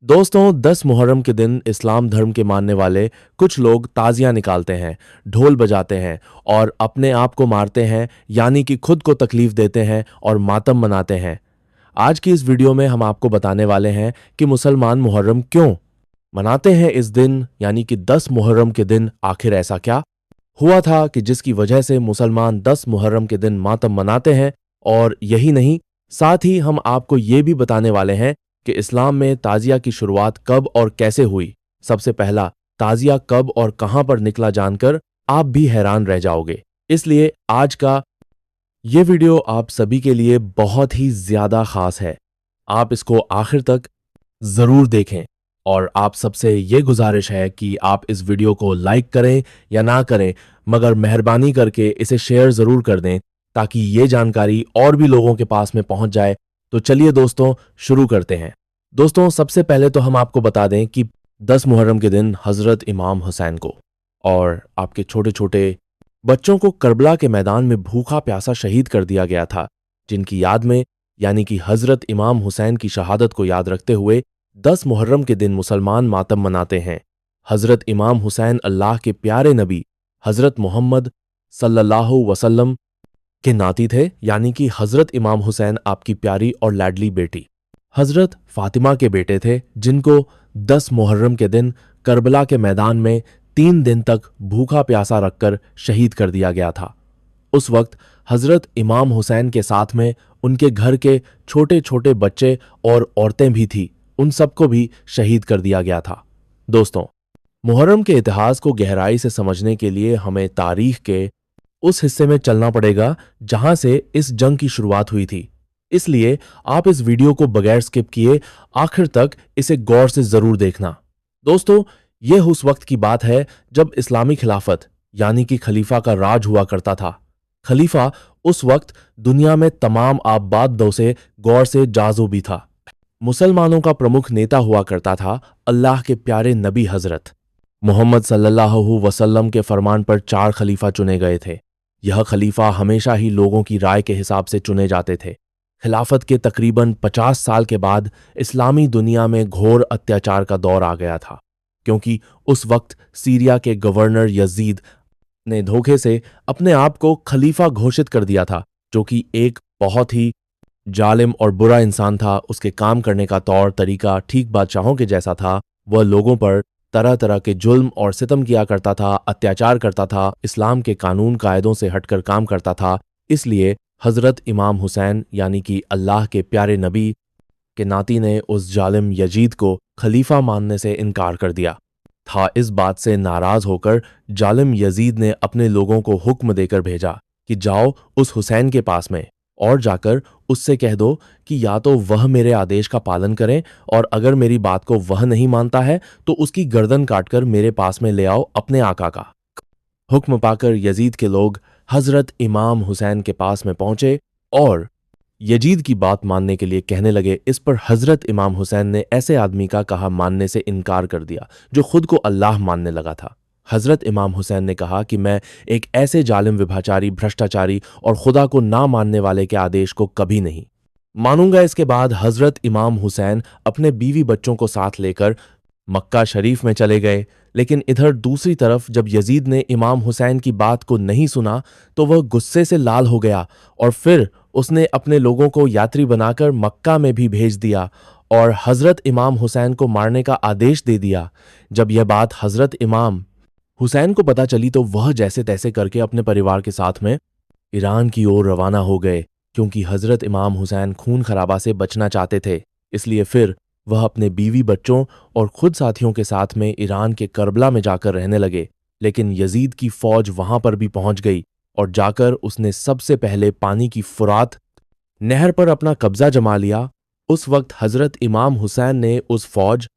दोस्तों 10 मुहर्रम के दिन इस्लाम धर्म के मानने वाले कुछ लोग ताजियां निकालते हैं, ढोल बजाते हैं और अपने आप को मारते हैं, यानी कि खुद को तकलीफ देते हैं और मातम मनाते हैं। आज की इस वीडियो में हम आपको बताने वाले हैं कि मुसलमान मुहर्रम क्यों मनाते हैं इस दिन, यानी कि 10 मुहर्रम के दिन आखिर ऐसा क्या हुआ था कि जिसकी वजह से मुसलमान 10 मुहर्रम के दिन मातम मनाते हैं। और यही नहीं, साथ ही हम आपको ये भी बताने वाले हैं कि इस्लाम में ताजिया की शुरुआत कब और कैसे हुई। सबसे पहला ताजिया कब और कहां पर निकला जानकर आप भी हैरान रह जाओगे। इसलिए आज का ये वीडियो आप सभी के लिए बहुत ही ज्यादा खास है। आप इसको आखिर तक जरूर देखें और आप सबसे ये गुजारिश है कि आप इस वीडियो को लाइक करें या ना करें, मगर मेहरबानी करके इसे शेयर जरूर कर दें ताकि ये जानकारी और भी लोगों के पास में पहुंच जाए। तो चलिए दोस्तों, शुरू करते हैं। दोस्तों सबसे पहले तो हम आपको बता दें कि 10 मुहर्रम के दिन हजरत इमाम हुसैन को और आपके छोटे छोटे बच्चों को करबला के मैदान में भूखा प्यासा शहीद कर दिया गया था, जिनकी याद में, यानी कि हजरत इमाम हुसैन की शहादत को याद रखते हुए 10 मुहर्रम के दिन मुसलमान मातम मनाते हैं। हजरत इमाम हुसैन अल्लाह के प्यारे नबी हजरत मोहम्मद सल्लल्लाहु वसल्लम के नाती थे, यानी कि हजरत इमाम हुसैन आपकी प्यारी और लाडली बेटी हजरत फातिमा के बेटे थे, जिनको 10 मुहर्रम के दिन करबला के मैदान में 3 दिन तक भूखा प्यासा रखकर शहीद कर दिया गया था। उस वक्त हजरत इमाम हुसैन के साथ में उनके घर के छोटे छोटे बच्चे और औरतें भी थी, उन सबको भी शहीद कर दिया गया था। दोस्तों, मुहर्रम के इतिहास को गहराई से समझने के लिए हमें तारीख के उस हिस्से में चलना पड़ेगा जहां से इस जंग की शुरुआत हुई थी। इसलिए आप इस वीडियो को बगैर स्किप किए आखिर तक इसे गौर से जरूर देखना। दोस्तों, यह उस वक्त की बात है जब इस्लामी खिलाफत यानी कि खलीफा का राज हुआ करता था। खलीफा उस वक्त दुनिया में तमाम आबादों से गौर से जाजो भी था। मुसलमानों का प्रमुख नेता हुआ करता था अल्लाह के प्यारे नबी हजरत मोहम्मद सल्लल्लाहु वसल्लम के फरमान पर 4 खलीफा चुने गए थे। यह खलीफा हमेशा ही लोगों की राय के हिसाब से चुने जाते थे। खिलाफत के तकरीबन 50 साल के बाद इस्लामी दुनिया में घोर अत्याचार का दौर आ गया था, क्योंकि उस वक्त सीरिया के गवर्नर यजीद ने धोखे से अपने आप को खलीफा घोषित कर दिया था, जो कि एक बहुत ही जालिम और बुरा इंसान था। उसके काम करने का तौर तरीका ठीक बादशाहों के जैसा था। वह लोगों पर तरह तरह के जुल्म और सितम किया करता था, अत्याचार करता था, इस्लाम के कानून कायदों से हटकर काम करता था। इसलिए हजरत इमाम हुसैन यानी कि अल्लाह के प्यारे नबी के नाती ने उस जालिम यजीद को खलीफा मानने से इनकार कर दिया था। इस बात से नाराज होकर जालिम यजीद ने अपने लोगों को हुक्म देकर भेजा कि जाओ उस हुसैन के पास में और जाकर उससे कह दो कि या तो वह मेरे आदेश का पालन करें, और अगर मेरी बात को वह नहीं मानता है तो उसकी गर्दन काटकर मेरे पास में ले आओ अपने आका का। हुक्म पाकर यजीद के लोग हजरत इमाम हुसैन के पास में पहुंचे और यजीद की बात मानने के लिए कहने लगे। इस पर हजरत इमाम हुसैन ने ऐसे आदमी का कहा मानने से इनकार कर दिया जो खुद को अल्लाह मानने लगा था। हजरत इमाम हुसैन ने कहा कि मैं एक ऐसे जालिम, विभाचारी, भ्रष्टाचारी और खुदा को ना मानने वाले के आदेश को कभी नहीं मानूंगा। इसके बाद हजरत इमाम हुसैन अपने बीवी बच्चों को साथ लेकर मक्का शरीफ में चले गए। लेकिन इधर दूसरी तरफ जब यजीद ने इमाम हुसैन की बात को नहीं सुना तो वह गुस्से से लाल हो गया और फिर उसने अपने लोगों को यात्री बनाकर मक्का में भी भेज दिया और हजरत इमाम हुसैन को मारने का आदेश दे दिया। जब यह बात हजरत इमाम हुसैन को पता चली तो वह जैसे तैसे करके अपने परिवार के साथ में ईरान की ओर रवाना हो गए, क्योंकि हजरत इमाम हुसैन खून खराबा से बचना चाहते थे। इसलिए फिर वह अपने बीवी बच्चों और खुद साथियों के साथ में ईरान के करबला में जाकर रहने लगे। लेकिन यजीद की फौज वहां पर भी पहुंच गई और जाकर उसने सबसे पहले पानी की फुरात नहर पर अपना कब्जा जमा लिया। उस वक्त हजरत इमाम हुसैन ने उस फौज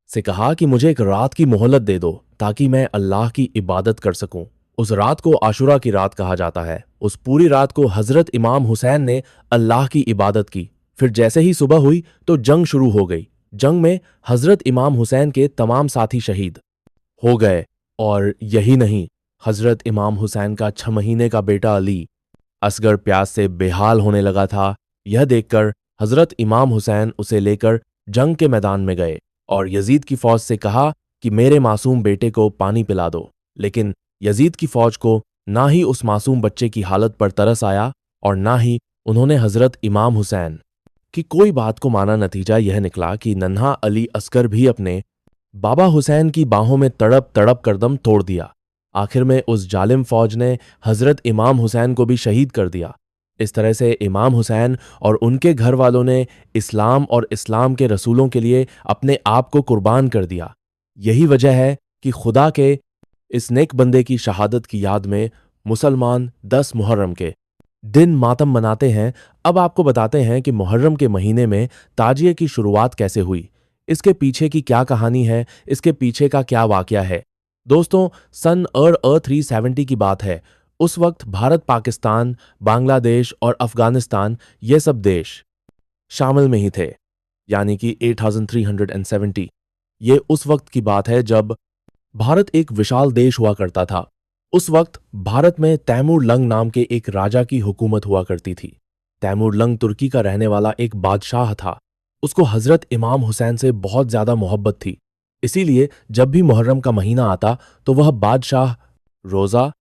से कहा कि मुझे एक रात की मोहलत दे दो ताकि मैं अल्लाह की इबादत कर सकूं। उस रात को आशुरा की रात कहा जाता है। उस पूरी रात को हजरत इमाम हुसैन ने अल्लाह की इबादत की। फिर जैसे ही सुबह हुई तो जंग शुरू हो गई। जंग में हजरत इमाम हुसैन के तमाम साथी शहीद हो गए। और यही नहीं, हजरत इमाम हुसैन का 6 महीने का बेटा अली असगर प्यास से बेहाल होने लगा था। यह देखकर हजरत इमाम हुसैन उसे लेकर जंग के मैदान में गए और यजीद की फौज से कहा कि मेरे मासूम बेटे को पानी पिला दो। लेकिन यजीद की फौज को ना ही उस मासूम बच्चे की हालत पर तरस आया और ना ही उन्होंने हजरत इमाम हुसैन की कोई बात को माना। नतीजा यह निकला कि नन्हा अली असगर भी अपने बाबा हुसैन की बाहों में तड़प तड़प कर दम तोड़ दिया। आखिर में उस जालिम फौज ने हजरत इमाम हुसैन को भी शहीद कर दिया। इस तरह से इमाम हुसैन और उनके घर वालों ने इस्लाम और इस्लाम के रसूलों के लिए अपने आप को कुर्बान कर दिया। यही वजह है कि खुदा के इस नेक बंदे की शहादत की याद में मुसलमान 10 मुहर्रम के दिन मातम मनाते हैं। अब आपको बताते हैं कि मुहर्रम के महीने में ताजिए की शुरुआत कैसे हुई, इसके पीछे की क्या कहानी है, इसके पीछे का क्या वाकया है। दोस्तों, सन 370 की बात है। उस वक्त भारत, पाकिस्तान, बांग्लादेश और अफगानिस्तान ये सब देश शामिल में ही थे, यानी कि 8370। ये उस वक्त की बात है जब भारत एक विशाल देश हुआ करता था। उस वक्त भारत में तैमूर लंग नाम के एक राजा की हुकूमत हुआ करती थी। तैमूर लंग तुर्की का रहने वाला एक बादशाह था। उसको हजरत इमाम हुसैन से बहुत ज्यादा मोहब्बत थी। इसीलिए जब भी मुहर्रम का महीना आता तो वह बादशाह रोजा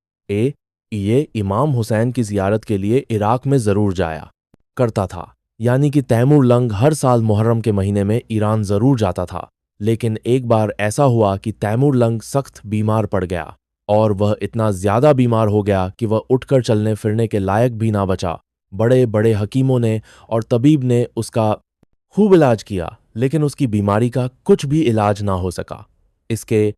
ये इमाम हुसैन की जियारत के लिए इराक में जरूर जाया करता था। यानी कि तैमूर लंग हर साल मुहर्रम के महीने में ईरान जरूर जाता था। लेकिन एक बार ऐसा हुआ कि तैमूर लंग सख्त बीमार पड़ गया और वह इतना ज्यादा बीमार हो गया कि वह उठकर चलने फिरने के लायक भी ना बचा। बड़े बड़े हकीमों ने और तबीब ने उसका खूब इलाज किया, लेकिन उसकी बीमारी का कुछ भी इलाज ना हो सका। इसके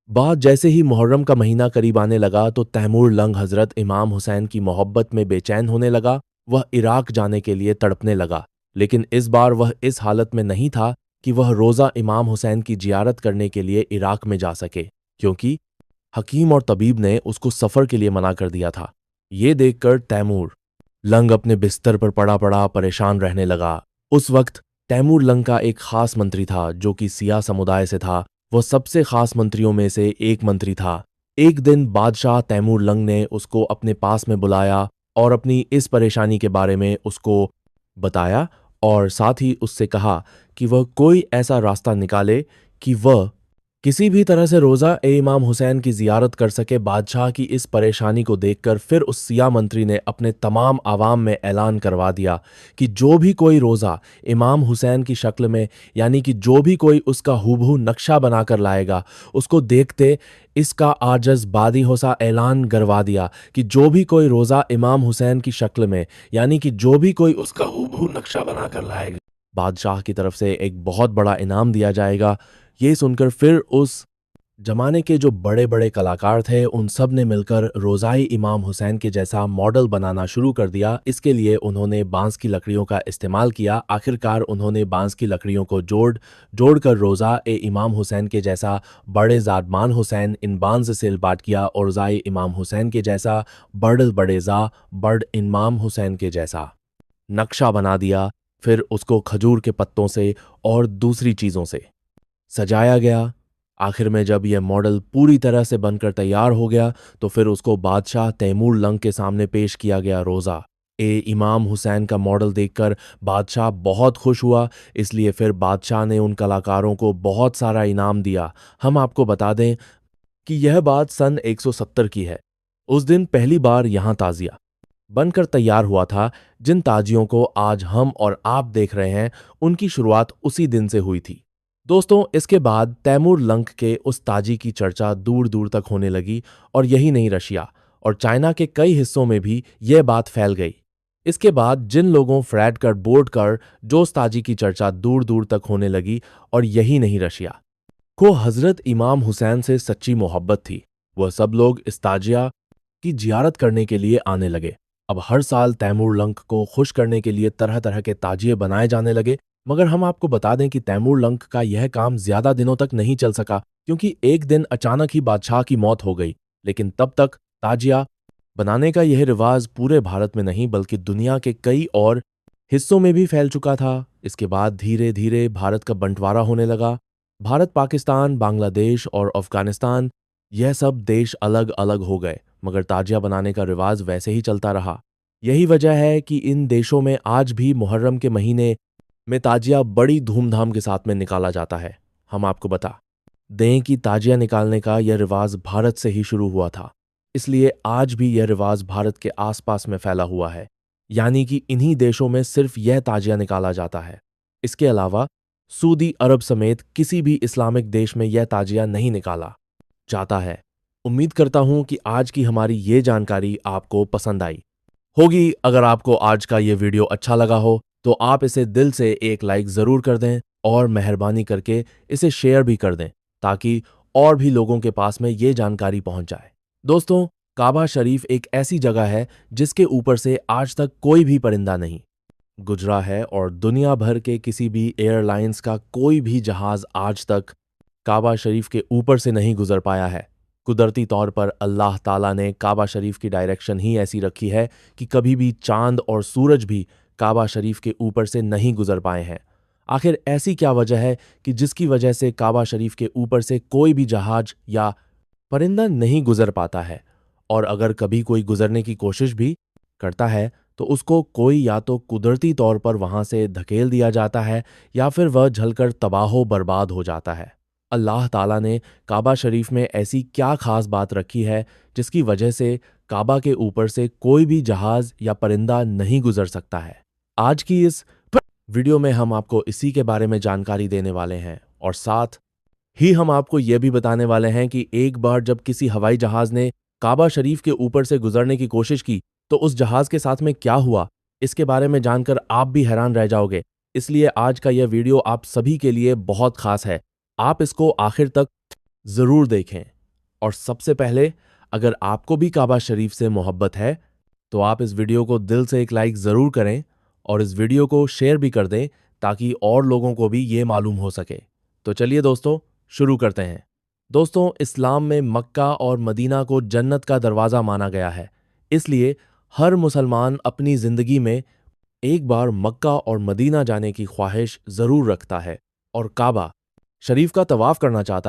बाद जैसे ही मुहर्रम का महीना करीब आने लगा तो तैमूर लंग हजरत इमाम हुसैन की मोहब्बत में बेचैन होने लगा। वह इराक जाने के लिए तड़पने लगा, लेकिन इस बार वह इस हालत में नहीं था कि वह रोजा इमाम हुसैन की जियारत करने के लिए इराक में जा सके, क्योंकि हकीम और तबीब ने उसको सफर के लिए मना कर दिया था। ये देखकर तैमूर लंग अपने बिस्तर पर पड़ा पड़ा परेशान रहने लगा। उस वक्त तैमूर लंग का एक खास मंत्री था जो कि सिया समुदाय से था। वह सबसे खास मंत्रियों में से एक मंत्री था। एक दिन बादशाह तैमूर लंग ने उसको अपने पास में बुलाया और अपनी इस परेशानी के बारे में उसको बताया और साथ ही उससे कहा कि वह कोई ऐसा रास्ता निकाले कि वह किसी भी तरह से रोजा इमाम हुसैन की जियारत कर सके। बादशाह की इस परेशानी को देखकर फिर उस सिया मंत्री ने अपने तमाम आवाम में ऐलान करवा दिया कि जो भी कोई रोजा इमाम हुसैन की शक्ल में, यानी कि जो भी कोई उसका हूबहू नक्शा बनाकर लाएगा, उसको देखते इसका आजज बादी होसा ऐलान करवा दिया कि जो भी कोई रोजा इमाम हुसैन की शक्ल में, यानी कि जो भी कोई उसका हूबहू नक्शा बनाकर लाएगा, बादशाह की तरफ से एक बहुत बड़ा इनाम दिया जाएगा। ये सुनकर फिर उस जमाने के जो बड़े बड़े कलाकार थे उन सब ने मिलकर रोज़ाई इमाम हुसैन के जैसा मॉडल बनाना शुरू कर दिया। इसके लिए उन्होंने बांस की लकड़ियों का इस्तेमाल किया। आखिरकार उन्होंने बांस की लकड़ियों को जोड़कर रोज़ा इमाम हुसैन के जैसा बड़े ज़ादमान हुसैन इन बांस से इल्बाट किया और रोज़ाई इमाम हुसैन के जैसा बड़ इमाम हुसैन के जैसा नक्शा बना दिया। फिर उसको खजूर के पत्तों से और दूसरी चीज़ों से सजाया गया। आखिर में जब यह मॉडल पूरी तरह से बनकर तैयार हो गया तो फिर उसको बादशाह तैमूर लंग के सामने पेश किया गया। रोज़ा इमाम हुसैन का मॉडल देखकर बादशाह बहुत खुश हुआ, इसलिए फिर बादशाह ने उन कलाकारों को बहुत सारा इनाम दिया। हम आपको बता दें कि यह बात सन 170 की है। उस दिन पहली बार यहाँ ताजिया बनकर तैयार हुआ था। जिन ताजियों को आज हम और आप देख रहे हैं उनकी शुरुआत उसी दिन से हुई थी। दोस्तों, इसके बाद तैमूर लंग के उस ताजी की चर्चा दूर दूर तक होने लगी और यही नहीं, रशिया और चाइना के कई हिस्सों में भी यह बात फैल गई। इसके बाद जिन लोगों फ्रैड कर बोर्ड कर जो उस ताजी की चर्चा दूर दूर तक होने लगी और यही नहीं, रशिया को हजरत इमाम हुसैन से सच्ची मोहब्बत थी। वह सब लोग इस ताजिया की जियारत करने के लिए आने लगे। अब हर साल तैमूर लंग को खुश करने के लिए तरह तरह के ताजिए बनाए जाने लगे। मगर हम आपको बता दें कि तैमूर लंग का यह काम ज्यादा दिनों तक नहीं चल सका, क्योंकि एक दिन अचानक ही बादशाह की मौत हो गई। लेकिन तब तक ताजिया बनाने का यह रिवाज पूरे भारत में नहीं बल्कि दुनिया के कई और हिस्सों में भी फैल चुका था। इसके बाद धीरे धीरे भारत का बंटवारा होने लगा। भारत, पाकिस्तान, बांग्लादेश और अफगानिस्तान यह सब देश अलग अलग हो गए, मगर ताजिया बनाने का रिवाज वैसे ही चलता रहा। यही वजह है कि इन देशों में आज भी मुहर्रम के महीने में ताजिया बड़ी धूमधाम के साथ में निकाला जाता है। हम आपको बता दें कि ताजिया निकालने का यह रिवाज भारत से ही शुरू हुआ था। इसलिए आज भी यह रिवाज भारत के आसपास में फैला हुआ है, यानी कि इन्हीं देशों में सिर्फ यह ताजिया निकाला जाता है। इसके अलावा सऊदी अरब समेत किसी भी इस्लामिक देश में यह ताजिया नहीं निकाला जाता है। उम्मीद करता हूं कि आज की हमारी ये जानकारी आपको पसंद आई होगी। अगर आपको आज का ये वीडियो अच्छा लगा हो तो आप इसे दिल से एक लाइक ज़रूर कर दें और मेहरबानी करके इसे शेयर भी कर दें ताकि और भी लोगों के पास में ये जानकारी पहुंच जाए। दोस्तों, काबा शरीफ एक ऐसी जगह है जिसके ऊपर से आज तक कोई भी परिंदा नहीं गुजरा है और दुनिया भर के किसी भी एयरलाइंस का कोई भी जहाज आज तक काबा शरीफ के ऊपर से नहीं गुजर पाया है। कुदरती तौर पर अल्लाह ताला ने काबा शरीफ की डायरेक्शन ही ऐसी रखी है कि कभी भी चांद और सूरज भी काबा शरीफ के ऊपर से नहीं गुजर पाए हैं। आखिर ऐसी क्या वजह है कि जिसकी वजह से काबा शरीफ के ऊपर से कोई भी जहाज या परिंदा नहीं गुजर पाता है, और अगर कभी कोई गुजरने की कोशिश भी करता है तो उसको कोई या तो कुदरती तौर पर वहां से धकेल दिया जाता है या फिर वह जलकर तबाहो बर्बाद हो जाता है। अल्लाह ताला ने काबा शरीफ में ऐसी क्या खास बात रखी है जिसकी वजह से काबा के ऊपर से कोई भी जहाज या परिंदा नहीं गुजर सकता है? आज की इस वीडियो में हम आपको इसी के बारे में जानकारी देने वाले हैं, और साथ ही हम आपको यह भी बताने वाले हैं कि एक बार जब किसी हवाई जहाज ने काबा शरीफ के ऊपर से गुजरने की कोशिश की तो उस जहाज के साथ में क्या हुआ, इसके बारे में जानकर आप भी हैरान रह जाओगे। इसलिए आज का यह वीडियो आप सभी के लिए बहुत खास है। आप इसको आखिर तक जरूर देखें। और सबसे पहले, अगर आपको भी काबा शरीफ से मोहब्बत है तो आप इस वीडियो को दिल से एक लाइक जरूर करें और इस वीडियो को शेयर भी कर दें ताकि और लोगों को भी ये मालूम हो सके। तो चलिए दोस्तों, शुरू करते हैं। दोस्तों, इस्लाम में मक्का और मदीना को जन्नत का दरवाज़ा माना गया है। इसलिए हर मुसलमान अपनी ज़िंदगी में एक बार मक्का और मदीना जाने की ख्वाहिश ज़रूर रखता है और काबा शरीफ का तवाफ़ करना चाहता है।